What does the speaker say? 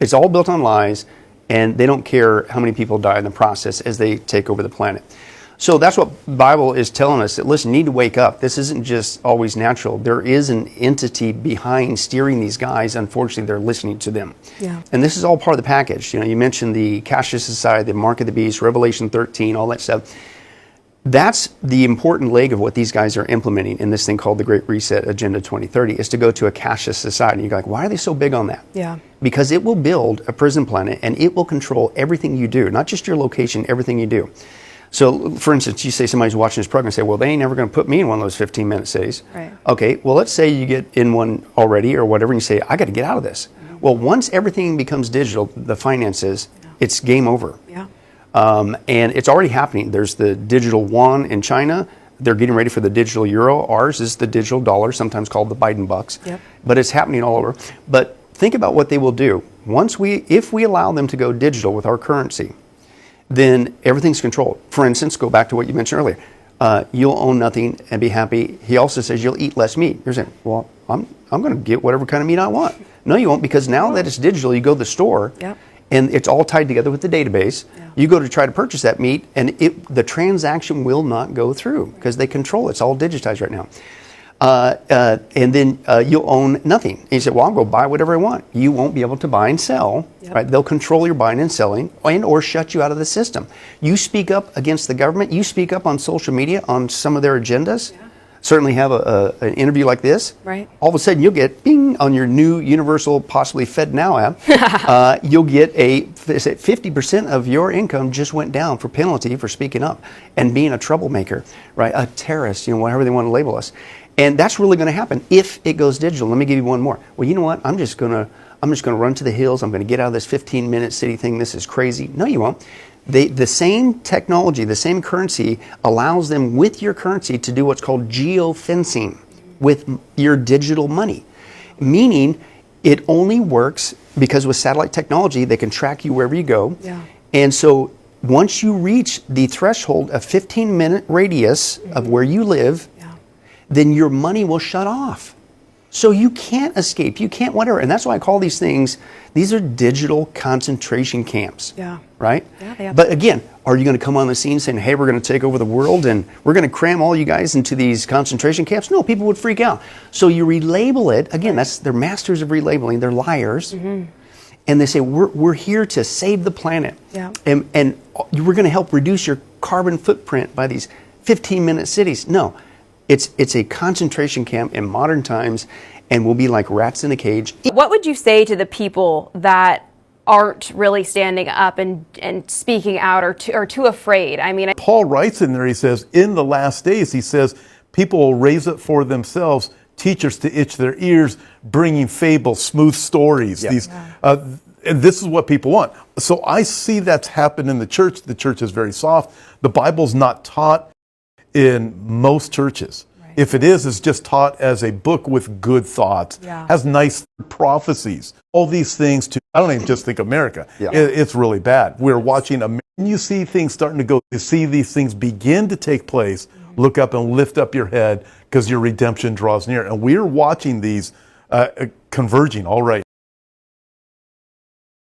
It's all built on lies, and they don't care how many people die in the process as they take over the planet. So that's what the Bible is telling us, that listen, you need to wake up. This isn't just always natural. There is an entity behind steering these guys. Unfortunately, they're listening to them. Yeah. And this is all part of the package. You mentioned the cashless society, the mark of the beast, Revelation 13, all that stuff. That's the important leg of what these guys are implementing in this thing called the Great Reset Agenda 2030, is to go to a cashless society. You're like, why are they so big on that? Yeah. Because it will build a prison planet, and it will control everything you do, not just your location, everything you do. So, for instance, you say somebody's watching this program and say, well, they ain't never going to put me in one of those 15-minute cities. Right. Okay, well, let's say you get in one already or whatever, and you say, I got to get out of this. Mm-hmm. Well, once everything becomes digital, the finances, it's game over. Yeah. And it's already happening. There's the digital yuan in China. They're getting ready for the digital euro. Ours is the digital dollar, sometimes called the Biden bucks. Yep. But it's happening all over. But think about what they will do. If we allow them to go digital with our currency, then everything's controlled. For instance, go back to what you mentioned earlier. You'll own nothing and be happy. He also says you'll eat less meat. You're saying, well, I'm going to get whatever kind of meat I want. No, you won't, because now that it's digital, you go to the store, yep. and it's all tied together with the database. Yeah. You go to try to purchase that meat, and the transaction will not go through because they control it. It's all digitized right now. And then you'll own nothing. And you say, well, I'll go buy whatever I want. You won't be able to buy and sell. Yep. Right? They'll control your buying and selling, or shut you out of the system. You speak up against the government. You speak up on social media on some of their agendas. Yeah. Certainly have an interview like this. Right. All of a sudden, you'll get bing on your new universal, possibly FedNow app. You'll get 50% of your income just went down for penalty for speaking up and being a troublemaker, right? A terrorist, whatever they want to label us. And that's really going to happen if it goes digital. Let me give you one more. Well, you know what? I'm just going to run to the hills. I'm going to get out of this 15-minute city thing. This is crazy. No, you won't. The same technology, the same currency allows them with your currency to do what's called geofencing with your digital money. Meaning it only works because with satellite technology, they can track you wherever you go. Yeah. And so once you reach the threshold of 15-minute radius of where you live, then your money will shut off. So you can't escape, you can't whatever. And that's why I call these things, these are digital concentration camps. Yeah. Right? Yeah, but again, are you going to come on the scene saying, hey, we're going to take over the world and we're going to cram all you guys into these concentration camps? No, people would freak out. So you relabel it. Again, they're masters of relabeling. They're liars. Mm-hmm. And they say, we're here to save the planet. Yeah. And we're going to help reduce your carbon footprint by these 15-minute cities. No. It's a concentration camp in modern times, and we'll be like rats in a cage. What would you say to the people that aren't really standing up and speaking out or too afraid? I mean, Paul writes in there, he says, in the last days, he says, people will raise up for themselves teachers to itch their ears, bringing fables, smooth stories. Yeah. And this is what people want. So I see that's happened in the church. The church is very soft. The Bible's not taught in most churches. Right. If it is, it's just taught as a book with good thoughts, has nice prophecies, all these things I don't even just think America. Yeah. It's really bad. We're watching, when you see things starting to go, you see these things begin to take place, look up and lift up your head because your redemption draws near. And we're watching these converging, all right.